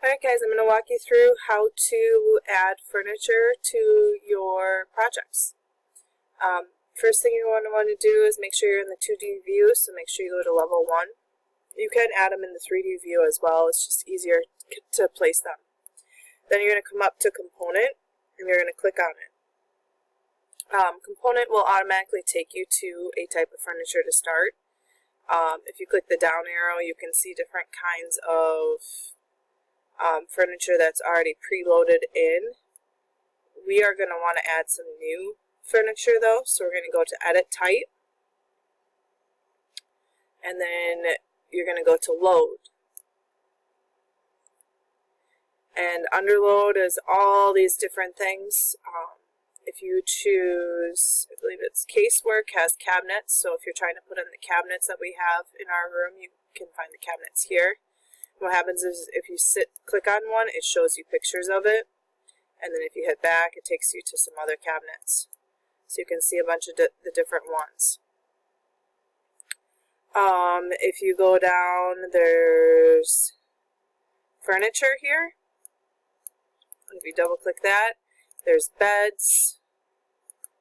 Alright guys, I'm going to walk you through how to add furniture to your projects. First thing you're going to want to do is make sure you're in the 2D view, so make sure you go to level 1. You can add them in the 3D view as well, it's just easier to place them. Then you're going to come up to Component, and you're going to click on it. Component will automatically take you to a type of furniture to start. If you click the down arrow, you can see different kinds of furniture that's already preloaded in. We are going to want to add some new furniture though, so we're going to go to Edit Type, and then you're going to go to Load. And under Load is all these different things. If you choose, I believe it's Casework, has cabinets, so if you're trying to put in the cabinets that we have in our room, you can find the cabinets here. What happens is if you click on one, it shows you pictures of it, and then if you hit back, it takes you to some other cabinets. So you can see a bunch of the different ones. If you go down, there's furniture here. If you double click that, there's beds,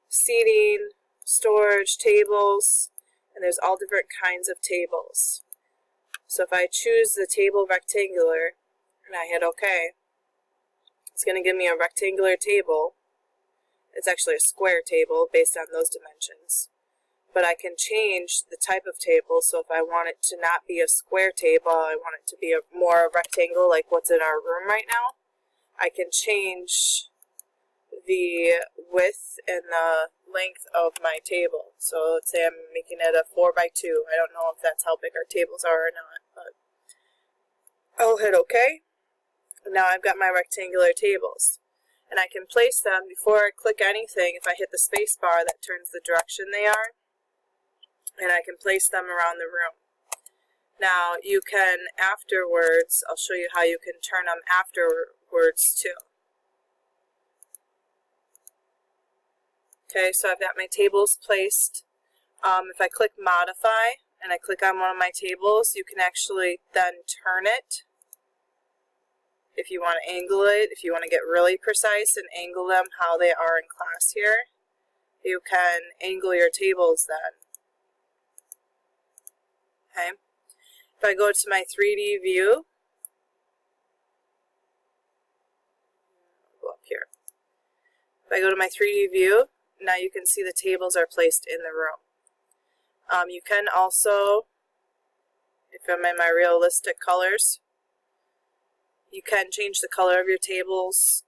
seating, storage, tables, and there's all different kinds of tables. So if I choose the table rectangular and I hit OK, it's going to give me a rectangular table. It's actually a square table based on those dimensions. But I can change the type of table, so if I want it to not be a square table, I want it to be more a rectangle like what's in our room right now, I can change the width and the length of my table. So let's say I'm making it a 4x2. I don't know if that's how big our tables are or not, but I'll hit OK. Now I've got my rectangular tables. And I can place them before I click anything. If I hit the space bar, that turns the direction they are. And I can place them around the room. Now you can afterwards, I'll show you how you can turn them afterwards too. Okay, so I've got my tables placed. If I click Modify and I click on one of my tables, you can actually then turn it. If you want to angle it, if you want to get really precise and angle them how they are in class here, you can angle your tables then. Okay. If I go to my 3D view, go up here. If I go to my 3D view, now you can see the tables are placed in the room. You can also, if I'm in my realistic colors, you can change the color of your tables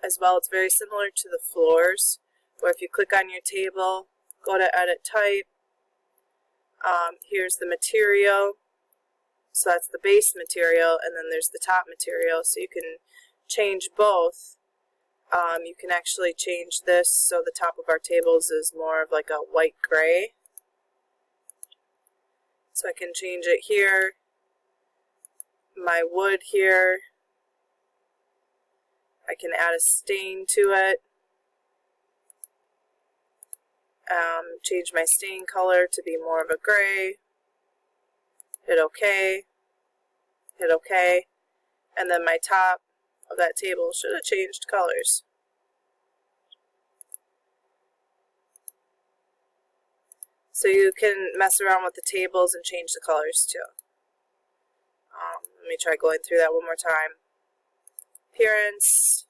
as well. It's very similar to the floors, where if you click on your table, go to Edit Type, here's the material, so that's the base material, and then there's the top material, so you can change both. You can actually change this so the top of our tables is more of like a white gray. So I can change it here. My wood here, I can add a stain to it. Change my stain color to be more of a gray. Hit OK. Hit OK. And then my top of that table should have changed colors. So you can mess around with the tables and change the colors too. Let me try going through that one more time. Appearance.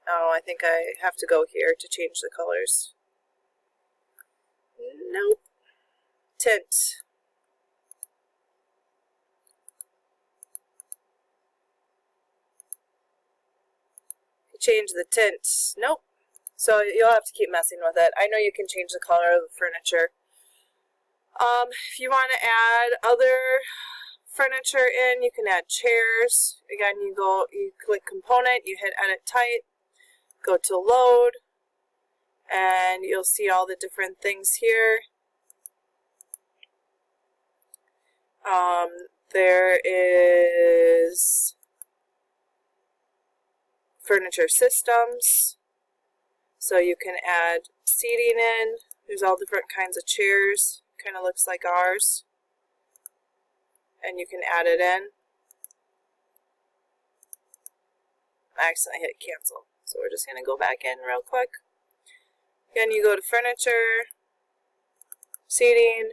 Oh, I think I have to go here to change the colors. Nope. Tint. Change the tint. Nope. So you'll have to keep messing with it. I know you can change the color of the furniture. If you want to add other furniture in, you can add chairs. Again, you click Component, you hit Edit Type, go to Load, and you'll see all the different things here. There is furniture systems, so you can add seating in. There's all different kinds of chairs, kind of looks like ours. and you can add it in. I accidentally hit cancel. So we're just going to go back in real quick. Again, you go to furniture, seating,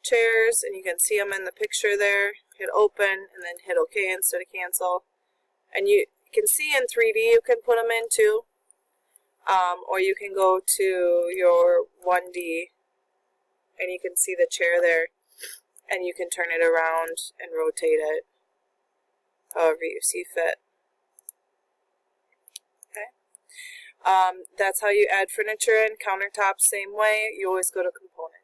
chairs, and you can see them in the picture there. Hit open and then hit OK instead of cancel. And you can see in 3D you can put them in too. Or you can go to your 1D and you can see the chair there. And you can turn it around and rotate it however you see fit. Okay. That's how you add furniture in. Countertops, same way. You always go to components.